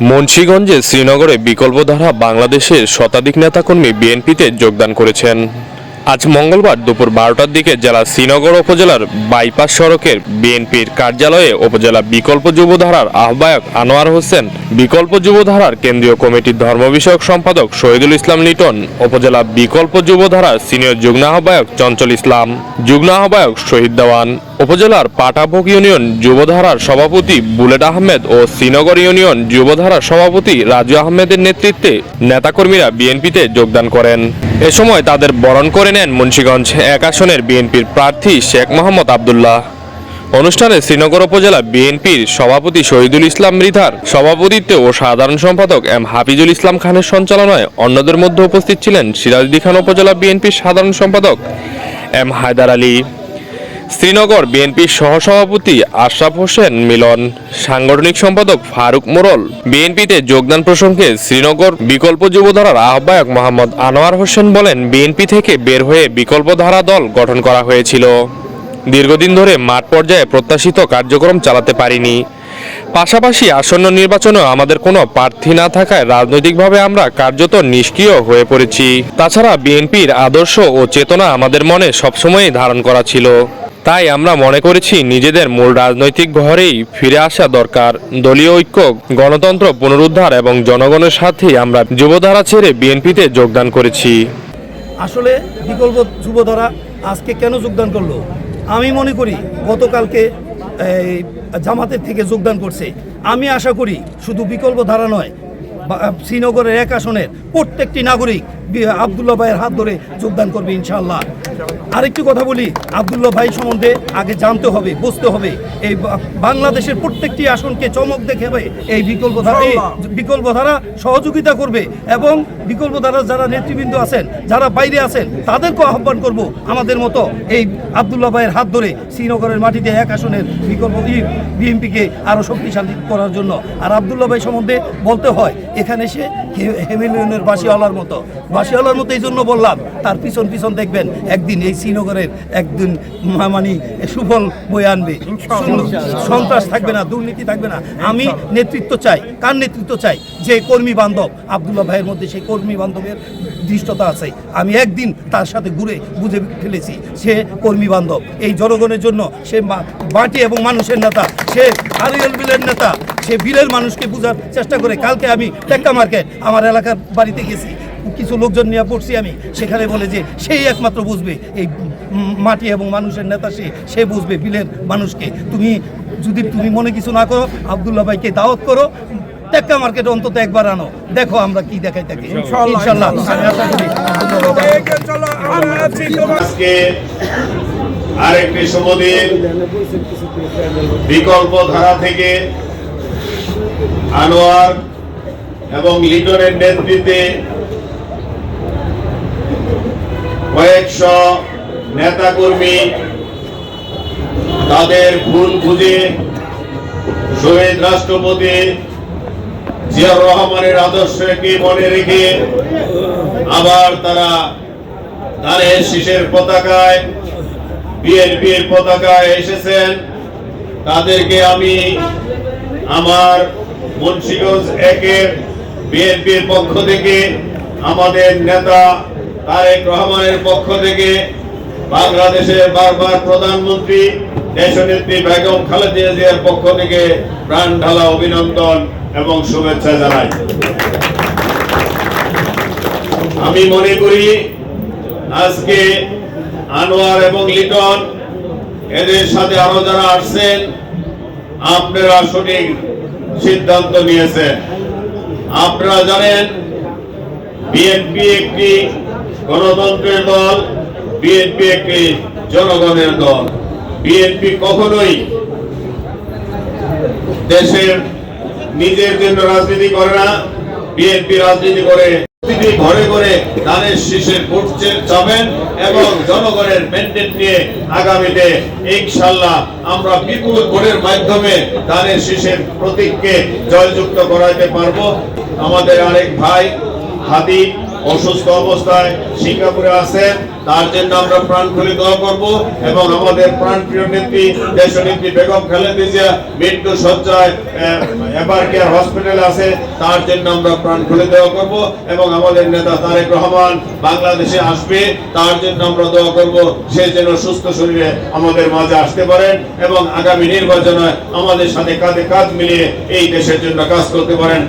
মুন্সিগঞ্জে শ্রীনগরে বিকল্পধারা বাংলাদেশের শতাধিক নেতাকর্মী বিএনপিতে যোগদান করেছেন। আজ মঙ্গলবার দুপুর 12টার দিকে জেলা শ্রীনগর উপজেলার বাইপাস সড়কের বিএনপির কার্যালয়ে উপজেলা বিকল্প যুবধারার আহ্বায়ক আনোয়ার হোসেন, বিকল্প যুবধারার কেন্দ্রীয় কমিটির ধর্ম বিষয়ক সম্পাদক শহীদুল ইসলাম লিটন, উপজেলা বিকল্প যুবধারার সিনিয়র যুগ্ম আহ্বায়ক চঞ্চল ইসলাম, যুগ্ম আহ্বায়ক শহীদ দেওয়ান, উপজেলার পাটাভোগ ইউনিয়ন যুবধারার সভাপতি বুলেট আহমেদ ও শ্রীনগর ইউনিয়ন যুবধারার সভাপতি রাজু আহমেদের নেতৃত্বে নেতাকর্মীরা বিএনপিতে যোগদান করেন। এ সময় তাদের বরণ করে নেন মুন্সিগঞ্জ 1 আসনের বিএনপির প্রার্থী শেখ মোহাম্মদ আবদুল্লাহ। অনুষ্ঠানে শ্রীনগর উপজেলা বিএনপির সভাপতি শহীদুল ইসলাম মৃধার সভাপতিত্বে ও সাধারণ সম্পাদক এম হাফিজুল ইসলাম খানের সঞ্চালনায় অন্যদের মধ্যে উপস্থিত ছিলেন সিরাজদি খান উপজেলা বিএনপির সাধারণ সম্পাদক এম হায়দার আলী, শ্রীনগর বিএনপির সহসভাপতি আশরাফ হোসেন মিলন, সাংগঠনিক সম্পাদক ফারুক মোরল। বিএনপিতে যোগদান প্রসঙ্গে শ্রীনগর বিকল্প যুবধারার আহ্বায়ক মোহাম্মদ আনোয়ার হোসেন বলেন, বিএনপি থেকে বের হয়ে বিকল্পধারা দল গঠন করা হয়েছিল। দীর্ঘদিন ধরে মাঠ পর্যায়ে প্রত্যাশিত কার্যক্রম চালাতে পারিনি। পাশাপাশি আসন্ন নির্বাচনেও আমাদের কোনো প্রার্থী না থাকায় রাজনৈতিকভাবে আমরা কার্যত নিষ্ক্রিয় হয়ে পড়েছি। তাছাড়া বিএনপির আদর্শ ও চেতনা আমাদের মনে সবসময়ই ধারণ করা ছিল। তাই আমরা মনে করেছি নিজেদের মূল রাজনৈতিক ঘরেই ফিরে আসা দরকার। দলীয় ঐক্য, গণতন্ত্র পুনরুদ্ধার এবং জনগণের সাথেই আমরা যুবধারা ছেড়ে বিএনপিতে যোগদান করেছি। আসলে বিকল্প যুবধারা আজকে কেন যোগদান করলো? আমি মনে করি গতকালকে জামাতের থেকে যোগদান করছে। আমি আশা করি শুধু বিকল্প ধারা নয়, শ্রীনগরের 1 আসনের প্রত্যেকটি নাগরিক আবদুল্লাহ ভাইয়ের হাত ধরে যোগদান করবে ইনশাআল্লাহ। আরেকটি কথা বলি, আবদুল্লাহ ভাই সম্বন্ধে আগে জানতে হবে, বুঝতে হবে। এই বাংলাদেশের প্রত্যেকটি আসনকে চমক দেখাবে এই বিকল্পধারা সহযোগিতা করবে এবং বিকল্পধারা যারা নেতৃবৃন্দ আছেন, যারা বাইরে আছেন, তাদেরকেও আহ্বান করব আমাদের মতো এই আবদুল্লাহ ভাইয়ের হাত ধরে শ্রীনগরের মাটিতে 1 আসনের বিকল্প বিএনপিকে আরও শক্তিশালী করার জন্য। আর আবদুল্লাহ ভাই সম্বন্ধে বলতে হয়, এখানে সে হেমিলিয়নের বাসিওয়ালার মতো এই জন্য বললাম, তার পিছন পিছন দেখবেন একদিন এই শ্রীনগরের একদিন মানে সুফল বয়ে আনবে। সন্ত্রাস থাকবে না, দুর্নীতি থাকবে না। আমি নেতৃত্ব চাই। কার নেতৃত্ব চাই? যে কর্মী বান্ধব। আবদুল্লাহ ভাইয়ের মধ্যে সেই কর্মী বান্ধবের দৃষ্টতা আছে। আমি একদিন তার সাথে ঘুরে বুঝে ফেলেছি সে কর্মী বান্ধব। এই জনগণের জন্য সে মাটি এবং মানুষের নেতা, সে আরিয়াল বিলের নেতা, সে বিলের মানুষকে বোঝার চেষ্টা করে। কালকে আমি টেক্কা মার্কেট আমার এলাকার বাড়িতে গেছি, কিছু লোকজন নিয়ে পড়ছি আমি, সেখানে বলে যে সেই একমাত্র বুঝবে এই মাটি এবং মানুষের নেতা, সে বুঝবে বিলের মানুষকে। যদি তুমি মনে কিছু না করো, আবদুল্লাহ ভাইকে দাওয়াত করো, টেক্কা মার্কেটে অন্তত একবার আনো, দেখো আমরা কি দেখাই থাকি ইনশাআল্লাহ। আমি আশা করি আরেকটি শুভদিন বিকল্প ধারা থেকে আনোয়ার এবং লিটনের নেতৃত্বে কয়েকশো নেতাকর্মী তাদের ভুল বুঝে শহীদ রাষ্ট্রপতি জিয়াউর রহমানের আদর্শকে মনে রেখে আবার তারা ধানের শীষের পতাকায়, বিএনপির পতাকায় এসেছেন। তাদেরকে আমি আমার মুন্সিগঞ্জ 1-এর বিএনপির পক্ষ থেকে, আমাদের নেতা তারেক রহমানের পক্ষ থেকে, বাংলাদেশের বারবার প্রধানমন্ত্রী দেশনেত্রী বেগম খালেদা জিয়ার পক্ষ থেকে প্রাণ ঢালা অভিনন্দন এবং শুভেচ্ছা জানাই। আমি মনে করি আজকে আনোয়ার এবং লিটন, এদের সাথে আরো যারা আসছেন, আপনারা সঠিক সিদ্ধান্ত নিয়েছেন। আপনারা জানেন বিএনপি একটি গণতন্ত্রের দল, বিএনপি একটি জনগণের দল। বিএনপি কখনোই দেশের নিজের জন্য রাজনীতি করে না, বিএনপি রাজনীতি করে প্রতিটি ঘরে ঘরে ধানের শীষের ভোট চাবেন এবং জনগণের ম্যান্ডেট নিয়ে আগামীতে ইনশাআল্লাহ আমরা বিপুল ভোটের মাধ্যমে ধানের শীষের প্রতীককে জয়যুক্ত করাতে পারবো। আমাদের আরেক ভাই হাদি অসুস্থ অবস্থায় সিঙ্গাপুরে আছেন, তার জন্য আমরা প্রাণ খুলে দোয়া করব এবং আমাদের প্রাণপ্রিয় নেত্রী দেশনেত্রী বেগম খালেদা জিয়া মৃত্যু সজ্জায় এবার কেয়ার হসপিটালে আছে, তার জন্য আমরা প্রাণ খুলে দোয়া করব এবং আমাদের নেতা তারেক রহমান বাংলাদেশে আসবে, তার জন্য আমরা দোয়া করব সে যেন সুস্থ শরীরে আমাদের মাঝে আসতে পারেন এবং আগামী নির্বাচনে আমাদের সাথে কাঁধে কাঁধ মিলিয়ে এই দেশের জন্য কাজ করতে পারেন।